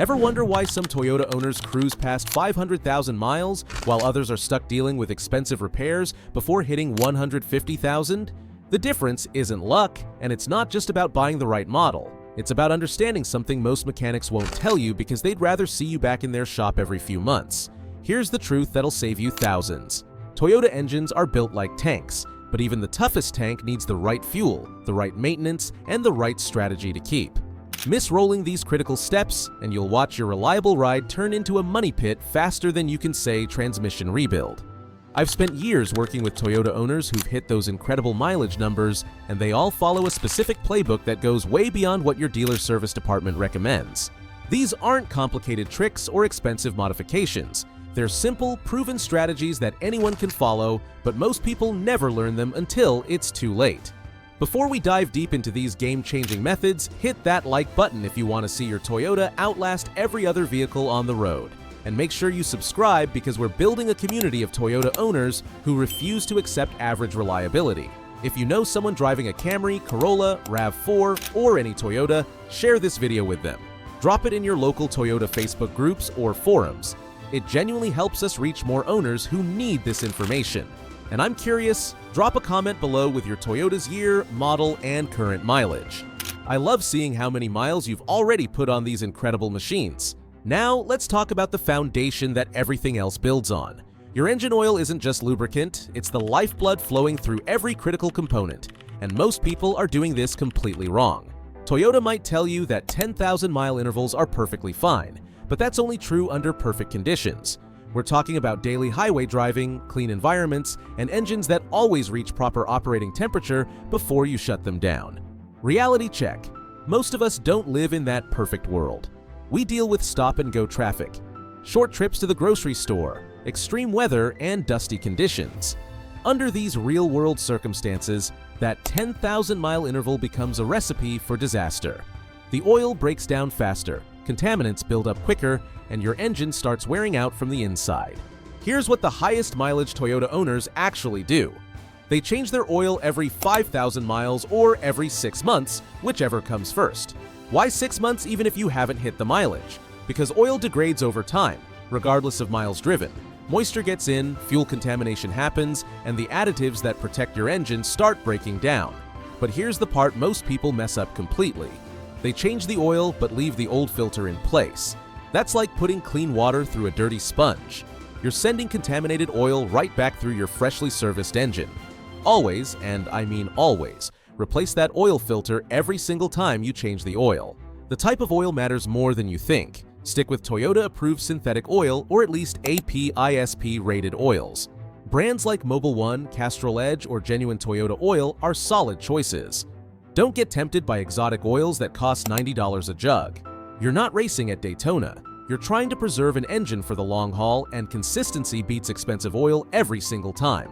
Ever wonder why some Toyota owners cruise past 500,000 miles while others are stuck dealing with expensive repairs before hitting 150,000? The difference isn't luck, and it's not just about buying the right model. It's about understanding something most mechanics won't tell you because they'd rather see you back in their shop every few months. Here's the truth that'll save you thousands. Toyota engines are built like tanks, but even the toughest tank needs the right fuel, the right maintenance, and the right strategy to keep. Miss rolling these critical steps, and you'll watch your reliable ride turn into a money pit faster than you can say transmission rebuild. I've spent years working with Toyota owners who've hit those incredible mileage numbers, and they all follow a specific playbook that goes way beyond what your dealer service department recommends. These aren't complicated tricks or expensive modifications. They're simple, proven strategies that anyone can follow, but most people never learn them until it's too late. Before we dive deep into these game-changing methods, hit that like button if you want to see your Toyota outlast every other vehicle on the road. And make sure you subscribe because we're building a community of Toyota owners who refuse to accept average reliability. If you know someone driving a Camry, Corolla, RAV4, or any Toyota, share this video with them. Drop it in your local Toyota Facebook groups or forums. It genuinely helps us reach more owners who need this information. And I'm curious, drop a comment below with your Toyota's year, model, and current mileage. I love seeing how many miles you've already put on these incredible machines. Now, let's talk about the foundation that everything else builds on. Your engine oil isn't just lubricant, it's the lifeblood flowing through every critical component, and most people are doing this completely wrong. Toyota might tell you that 10,000-mile intervals are perfectly fine, but that's only true under perfect conditions. We're talking about daily highway driving, clean environments, and engines that always reach proper operating temperature before you shut them down. Reality check. Most of us don't live in that perfect world. We deal with stop-and-go traffic, short trips to the grocery store, extreme weather, and dusty conditions. Under these real-world circumstances, that 10,000-mile interval becomes a recipe for disaster. The oil breaks down faster, contaminants build up quicker, and your engine starts wearing out from the inside. Here's what the highest mileage Toyota owners actually do. They change their oil every 5,000 miles or every 6 months, whichever comes first. Why 6 months even if you haven't hit the mileage? Because oil degrades over time, regardless of miles driven. Moisture gets in, fuel contamination happens, and the additives that protect your engine start breaking down. But here's the part most people mess up completely. They change the oil but leave the old filter in place. That's like putting clean water through a dirty sponge. You're sending contaminated oil right back through your freshly serviced engine. Always, and I mean always, replace that oil filter every single time you change the oil. The type of oil matters more than you think. Stick with Toyota-approved synthetic oil or at least AP/ISP-rated oils. Brands like Mobil 1, Castrol Edge, or Genuine Toyota Oil are solid choices. Don't get tempted by exotic oils that cost $90 a jug. You're not racing at Daytona. You're trying to preserve an engine for the long haul, and consistency beats expensive oil every single time.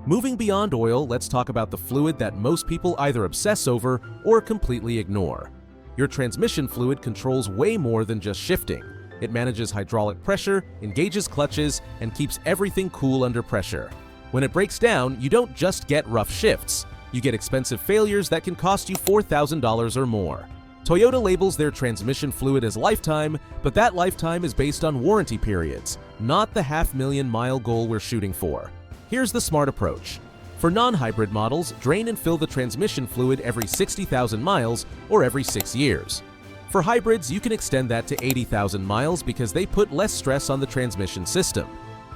Moving beyond oil, let's talk about the fluid that most people either obsess over or completely ignore. Your transmission fluid controls way more than just shifting. It manages hydraulic pressure, engages clutches, and keeps everything cool under pressure. When it breaks down, you don't just get rough shifts. You get expensive failures that can cost you $4,000 or more. Toyota labels their transmission fluid as lifetime, but that lifetime is based on warranty periods, not the 500,000-mile goal we're shooting for. Here's the smart approach. For non-hybrid models, drain and fill the transmission fluid every 60,000 miles or every 6 years. For hybrids, you can extend that to 80,000 miles because they put less stress on the transmission system.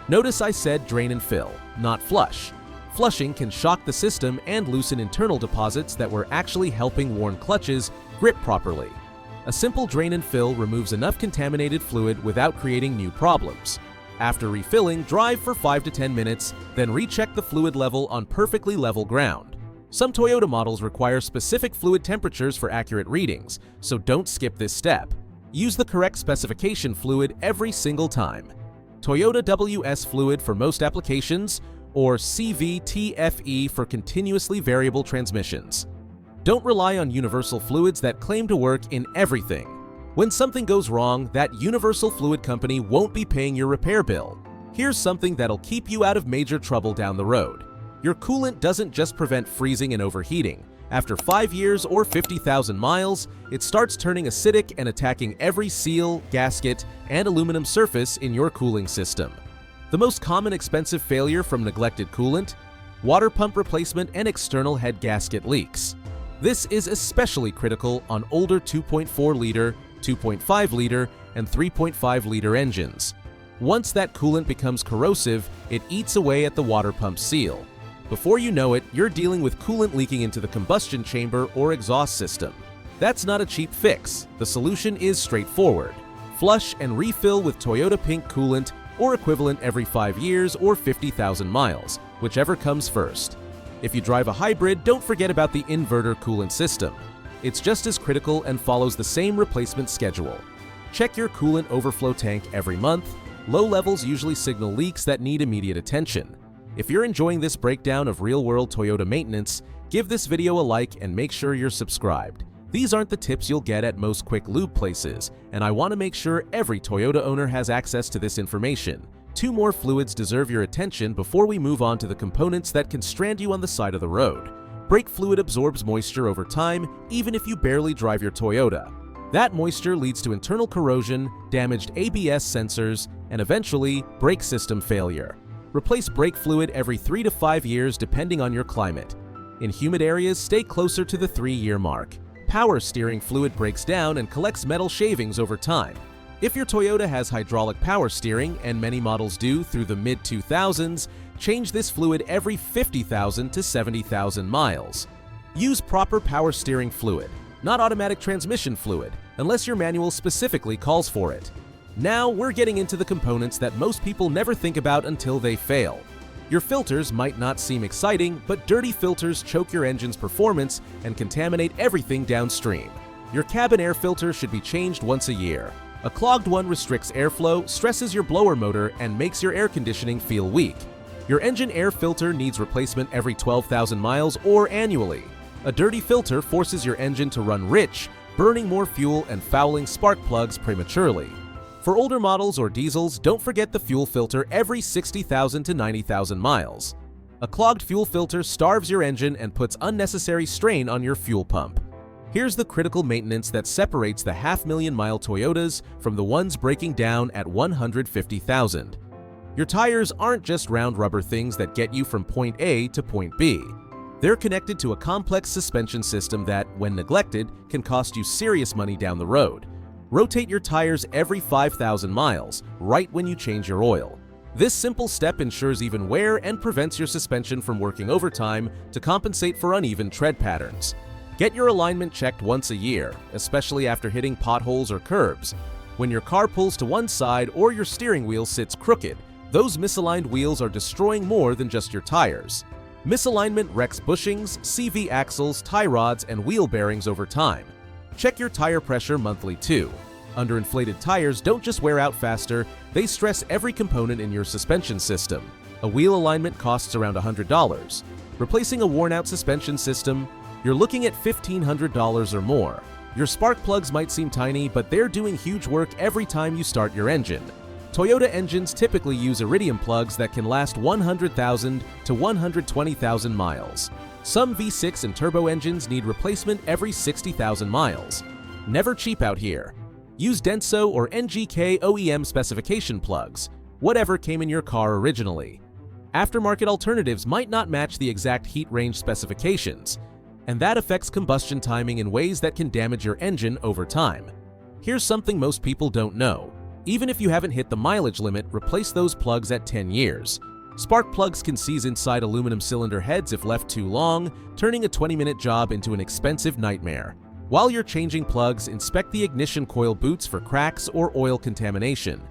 Notice I said drain and fill, not flush. Flushing can shock the system and loosen internal deposits that were actually helping worn clutches grip properly. A simple drain and fill removes enough contaminated fluid without creating new problems. After refilling, drive for 5 to 10 minutes, then recheck the fluid level on perfectly level ground. Some Toyota models require specific fluid temperatures for accurate readings, so don't skip this step. Use the correct specification fluid every single time. Toyota WS fluid for most applications, or CVTFE for continuously variable transmissions. Don't rely on universal fluids that claim to work in everything. When something goes wrong, that universal fluid company won't be paying your repair bill. Here's something that'll keep you out of major trouble down the road. Your coolant doesn't just prevent freezing and overheating, After 5 years or 50,000 miles, it starts turning acidic and attacking every seal, gasket, and aluminum surface in your cooling system. The most common expensive failure from neglected coolant: water pump replacement and external head gasket leaks. This is especially critical on older 2.4-liter, 2.5-liter, and 3.5-liter engines. Once that coolant becomes corrosive, it eats away at the water pump seal. Before you know it, you're dealing with coolant leaking into the combustion chamber or exhaust system. That's not a cheap fix. The solution is straightforward. Flush and refill with Toyota Pink coolant or equivalent every 5 years or 50,000 miles, whichever comes first. If you drive a hybrid, don't forget about the inverter coolant system. It's just as critical and follows the same replacement schedule. Check your coolant overflow tank every month. Low levels usually signal leaks that need immediate attention. If you're enjoying this breakdown of real-world Toyota maintenance, give this video a like and make sure you're subscribed. These aren't the tips you'll get at most quick lube places, and I want to make sure every Toyota owner has access to this information. 2 more fluids deserve your attention before we move on to the components that can strand you on the side of the road. Brake fluid absorbs moisture over time, even if you barely drive your Toyota. That moisture leads to internal corrosion, damaged ABS sensors, and eventually, brake system failure. Replace brake fluid every 3 to 5 years depending on your climate. In humid areas, stay closer to the 3-year mark. Power steering fluid breaks down and collects metal shavings over time. If your Toyota has hydraulic power steering, and many models do through the mid-2000s, change this fluid every 50,000 to 70,000 miles. Use proper power steering fluid, not automatic transmission fluid, unless your manual specifically calls for it. Now we're getting into the components that most people never think about until they fail. Your filters might not seem exciting, but dirty filters choke your engine's performance and contaminate everything downstream. Your cabin air filter should be changed once a year. A clogged one restricts airflow, stresses your blower motor, and makes your air conditioning feel weak. Your engine air filter needs replacement every 12,000 miles or annually. A dirty filter forces your engine to run rich, burning more fuel and fouling spark plugs prematurely. For older models or diesels, don't forget the fuel filter every 60,000 to 90,000 miles. A clogged fuel filter starves your engine and puts unnecessary strain on your fuel pump. Here's the critical maintenance that separates the half-million-mile Toyotas from the ones breaking down at 150,000. Your tires aren't just round rubber things that get you from point A to point B. They're connected to a complex suspension system that, when neglected, can cost you serious money down the road. Rotate your tires every 5,000 miles, right when you change your oil. This simple step ensures even wear and prevents your suspension from working overtime to compensate for uneven tread patterns. Get your alignment checked once a year, especially after hitting potholes or curbs. When your car pulls to one side or your steering wheel sits crooked, those misaligned wheels are destroying more than just your tires. Misalignment wrecks bushings, CV axles, tie rods, and wheel bearings over time. Check your tire pressure monthly too. Underinflated tires don't just wear out faster, they stress every component in your suspension system. A wheel alignment costs around $100. Replacing a worn-out suspension system, you're looking at $1,500 or more. Your spark plugs might seem tiny, but they're doing huge work every time you start your engine. Toyota engines typically use iridium plugs that can last 100,000 to 120,000 miles. Some V6 and turbo engines need replacement every 60,000 miles. Never cheap out here. Use Denso or NGK OEM specification plugs, whatever came in your car originally. Aftermarket alternatives might not match the exact heat range specifications, and that affects combustion timing in ways that can damage your engine over time. Here's something most people don't know. Even if you haven't hit the mileage limit, replace those plugs at 10 years. Spark plugs can seize inside aluminum cylinder heads if left too long, turning a 20-minute job into an expensive nightmare. While you're changing plugs, inspect the ignition coil boots for cracks or oil contamination.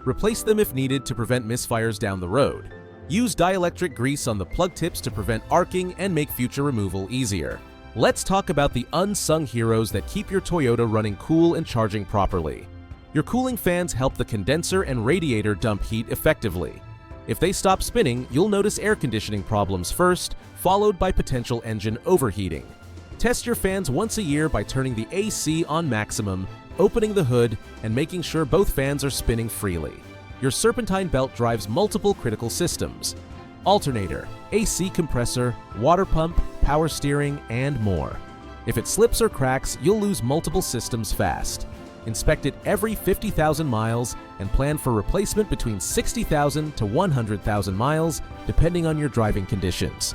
Replace them if needed to prevent misfires down the road. Use dielectric grease on the plug tips to prevent arcing and make future removal easier. Let's talk about the unsung heroes that keep your Toyota running cool and charging properly. Your cooling fans help the condenser and radiator dump heat effectively. If they stop spinning, you'll notice air conditioning problems first, followed by potential engine overheating. Test your fans once a year by turning the AC on maximum, opening the hood, and making sure both fans are spinning freely. Your serpentine belt drives multiple critical systems: alternator, AC compressor, water pump, power steering, and more. If it slips or cracks, you'll lose multiple systems fast. Inspect it every 50,000 miles and plan for replacement between 60,000 to 100,000 miles, depending on your driving conditions.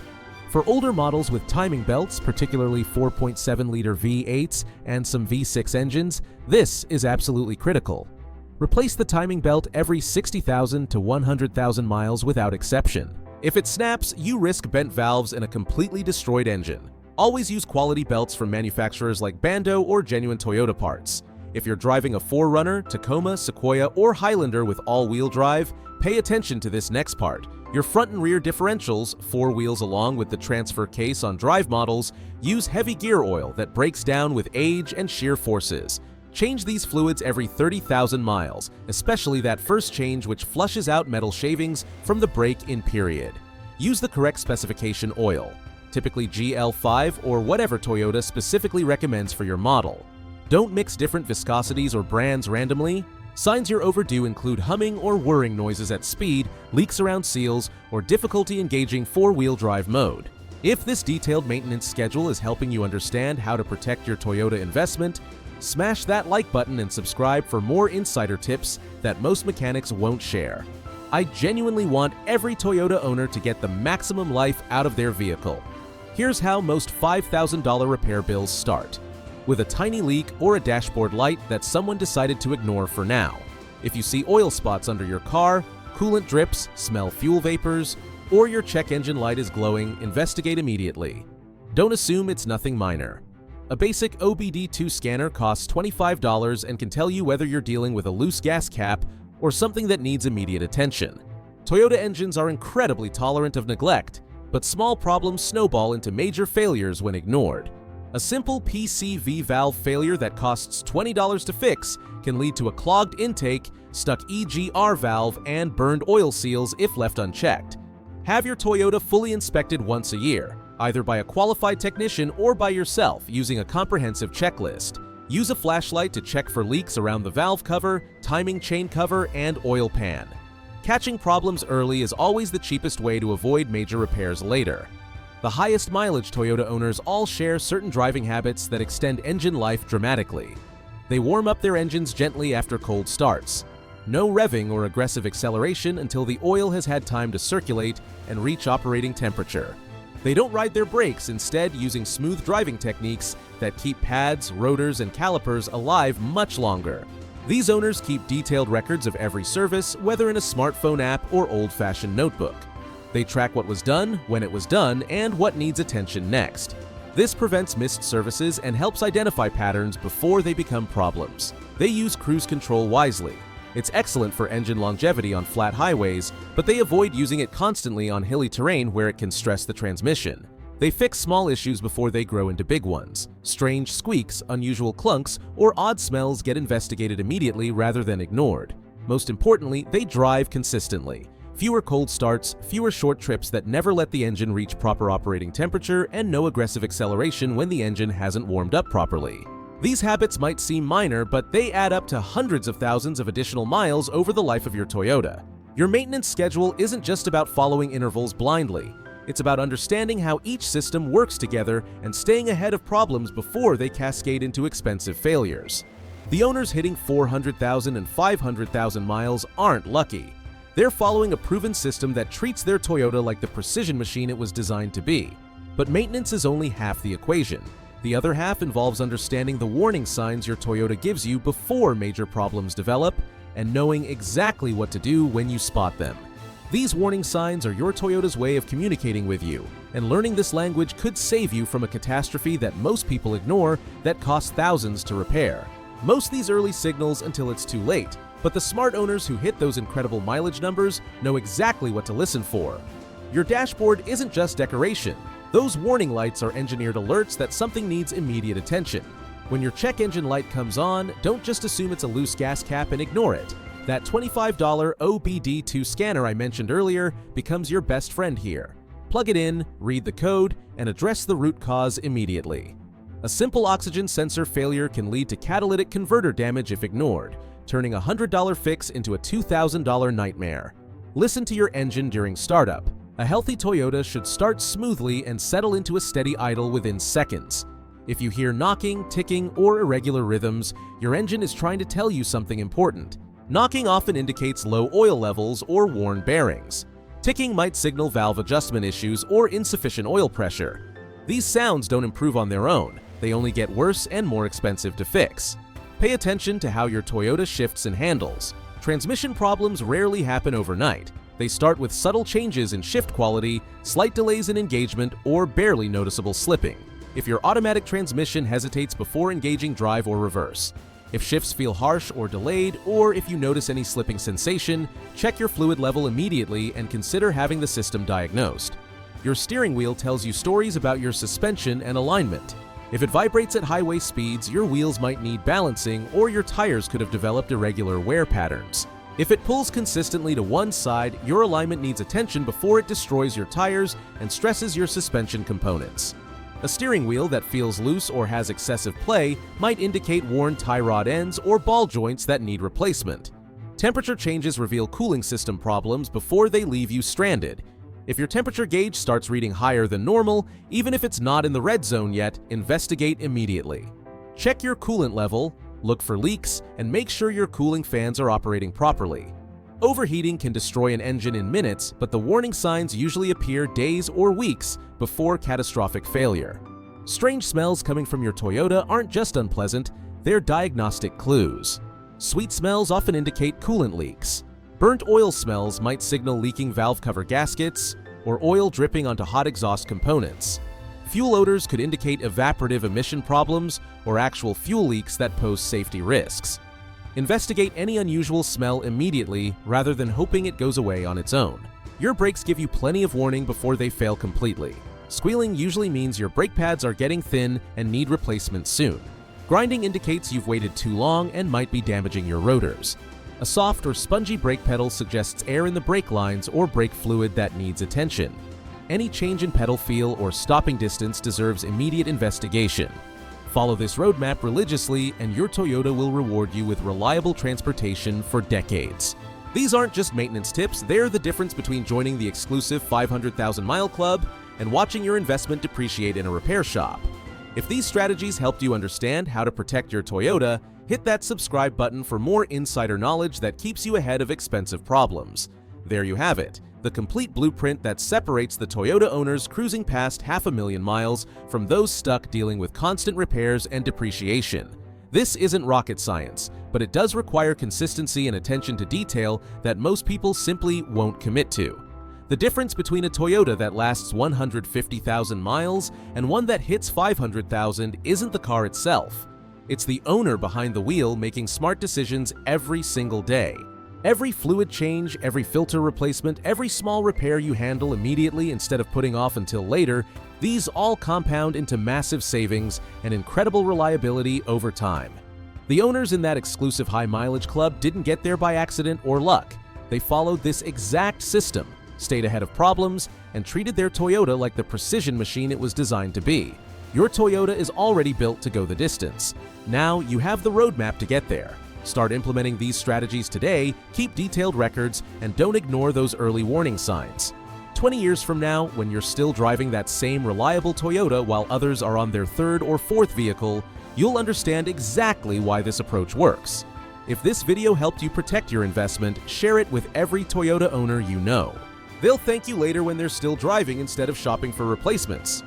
For older models with timing belts, particularly 4.7-liter V8s and some V6 engines, this is absolutely critical. Replace the timing belt every 60,000 to 100,000 miles without exception. If it snaps, you risk bent valves and a completely destroyed engine. Always use quality belts from manufacturers like Bando or genuine Toyota parts. If you're driving a 4Runner, Tacoma, Sequoia, or Highlander with all-wheel drive, pay attention to this next part. Your front and rear differentials, 4 wheels along with the transfer case on drive models, use heavy gear oil that breaks down with age and shear forces. Change these fluids every 30,000 miles, especially that first change which flushes out metal shavings from the break-in period. Use the correct specification oil, typically GL5 or whatever Toyota specifically recommends for your model. Don't mix different viscosities or brands randomly. Signs you're overdue include humming or whirring noises at speed, leaks around seals, or difficulty engaging 4-wheel drive mode. If this detailed maintenance schedule is helping you understand how to protect your Toyota investment, smash that like button and subscribe for more insider tips that most mechanics won't share. I genuinely want every Toyota owner to get the maximum life out of their vehicle. Here's how most $5,000 repair bills start. With a tiny leak or a dashboard light that someone decided to ignore for now. If you see oil spots under your car, coolant drips, smell fuel vapors, or your check engine light is glowing, investigate immediately. Don't assume it's nothing minor. A basic OBD2 scanner costs $25 and can tell you whether you're dealing with a loose gas cap or something that needs immediate attention. Toyota engines are incredibly tolerant of neglect, but small problems snowball into major failures when ignored. A simple PCV valve failure that costs $20 to fix can lead to a clogged intake, stuck EGR valve, and burned oil seals if left unchecked. Have your Toyota fully inspected once a year, either by a qualified technician or by yourself using a comprehensive checklist. Use a flashlight to check for leaks around the valve cover, timing chain cover, and oil pan. Catching problems early is always the cheapest way to avoid major repairs later. The highest mileage Toyota owners all share certain driving habits that extend engine life dramatically. They warm up their engines gently after cold starts. No revving or aggressive acceleration until the oil has had time to circulate and reach operating temperature. They don't ride their brakes, instead using smooth driving techniques that keep pads, rotors, and calipers alive much longer. These owners keep detailed records of every service, whether in a smartphone app or old-fashioned notebook. They track what was done, when it was done, and what needs attention next. This prevents missed services and helps identify patterns before they become problems. They use cruise control wisely. It's excellent for engine longevity on flat highways, but they avoid using it constantly on hilly terrain where it can stress the transmission. They fix small issues before they grow into big ones. Strange squeaks, unusual clunks, or odd smells get investigated immediately rather than ignored. Most importantly, they drive consistently. Fewer cold starts, fewer short trips that never let the engine reach proper operating temperature, and no aggressive acceleration when the engine hasn't warmed up properly. These habits might seem minor, but they add up to hundreds of thousands of additional miles over the life of your Toyota. Your maintenance schedule isn't just about following intervals blindly. It's about understanding how each system works together and staying ahead of problems before they cascade into expensive failures. The owners hitting 400,000 and 500,000 miles aren't lucky. They're following a proven system that treats their Toyota like the precision machine it was designed to be. But maintenance is only half the equation. The other half involves understanding the warning signs your Toyota gives you before major problems develop and knowing exactly what to do when you spot them. These warning signs are your Toyota's way of communicating with you, and learning this language could save you from a catastrophe that most people ignore that costs thousands to repair. Most these early signals until it's too late, but the smart owners who hit those incredible mileage numbers know exactly what to listen for. Your dashboard isn't just decoration. Those warning lights are engineered alerts that something needs immediate attention. When your check engine light comes on, don't just assume it's a loose gas cap and ignore it. That $25 OBD2 scanner I mentioned earlier becomes your best friend here. Plug it in, read the code, and address the root cause immediately. A simple oxygen sensor failure can lead to catalytic converter damage if ignored, turning a $100 fix into a $2,000 nightmare. Listen to your engine during startup. A healthy Toyota should start smoothly and settle into a steady idle within seconds. If you hear knocking, ticking, or irregular rhythms, your engine is trying to tell you something important. Knocking often indicates low oil levels or worn bearings. Ticking might signal valve adjustment issues or insufficient oil pressure. These sounds don't improve on their own, they only get worse and more expensive to fix. Pay attention to how your Toyota shifts and handles. Transmission problems rarely happen overnight. They start with subtle changes in shift quality, slight delays in engagement, or barely noticeable slipping. If your automatic transmission hesitates before engaging drive or reverse, if shifts feel harsh or delayed, or if you notice any slipping sensation, check your fluid level immediately and consider having the system diagnosed. Your steering wheel tells you stories about your suspension and alignment. If it vibrates at highway speeds, your wheels might need balancing, or your tires could have developed irregular wear patterns. If it pulls consistently to one side, your alignment needs attention before it destroys your tires and stresses your suspension components. A steering wheel that feels loose or has excessive play might indicate worn tie rod ends or ball joints that need replacement. Temperature changes reveal cooling system problems before they leave you stranded. If your temperature gauge starts reading higher than normal, even if it's not in the red zone yet, investigate immediately. Check your coolant level, look for leaks, and make sure your cooling fans are operating properly. Overheating can destroy an engine in minutes, but the warning signs usually appear days or weeks before catastrophic failure. Strange smells coming from your Toyota aren't just unpleasant, they're diagnostic clues. Sweet smells often indicate coolant leaks. Burnt oil smells might signal leaking valve cover gaskets or oil dripping onto hot exhaust components. Fuel odors could indicate evaporative emission problems or actual fuel leaks that pose safety risks. Investigate any unusual smell immediately rather than hoping it goes away on its own. Your brakes give you plenty of warning before they fail completely. Squealing usually means your brake pads are getting thin and need replacement soon. Grinding indicates you've waited too long and might be damaging your rotors. A soft or spongy brake pedal suggests air in the brake lines or brake fluid that needs attention. Any change in pedal feel or stopping distance deserves immediate investigation. Follow this roadmap religiously and your Toyota will reward you with reliable transportation for decades. These aren't just maintenance tips, they're the difference between joining the exclusive 500,000-mile club and watching your investment depreciate in a repair shop. If these strategies helped you understand how to protect your Toyota, hit that subscribe button for more insider knowledge that keeps you ahead of expensive problems. There you have it, the complete blueprint that separates the Toyota owners cruising past 500,000 miles from those stuck dealing with constant repairs and depreciation. This isn't rocket science, but it does require consistency and attention to detail that most people simply won't commit to. The difference between a Toyota that lasts 150,000 miles and one that hits 500,000 isn't the car itself. It's the owner behind the wheel making smart decisions every single day. Every fluid change, every filter replacement, every small repair you handle immediately instead of putting off until later, these all compound into massive savings and incredible reliability over time. The owners in that exclusive high-mileage club didn't get there by accident or luck. They followed this exact system, stayed ahead of problems, and treated their Toyota like the precision machine it was designed to be. Your Toyota is already built to go the distance. Now you have the roadmap to get there. Start implementing these strategies today, keep detailed records, and don't ignore those early warning signs. 20 years from now, when you're still driving that same reliable Toyota while others are on their third or fourth vehicle, you'll understand exactly why this approach works. If this video helped you protect your investment, share it with every Toyota owner you know. They'll thank you later when they're still driving instead of shopping for replacements.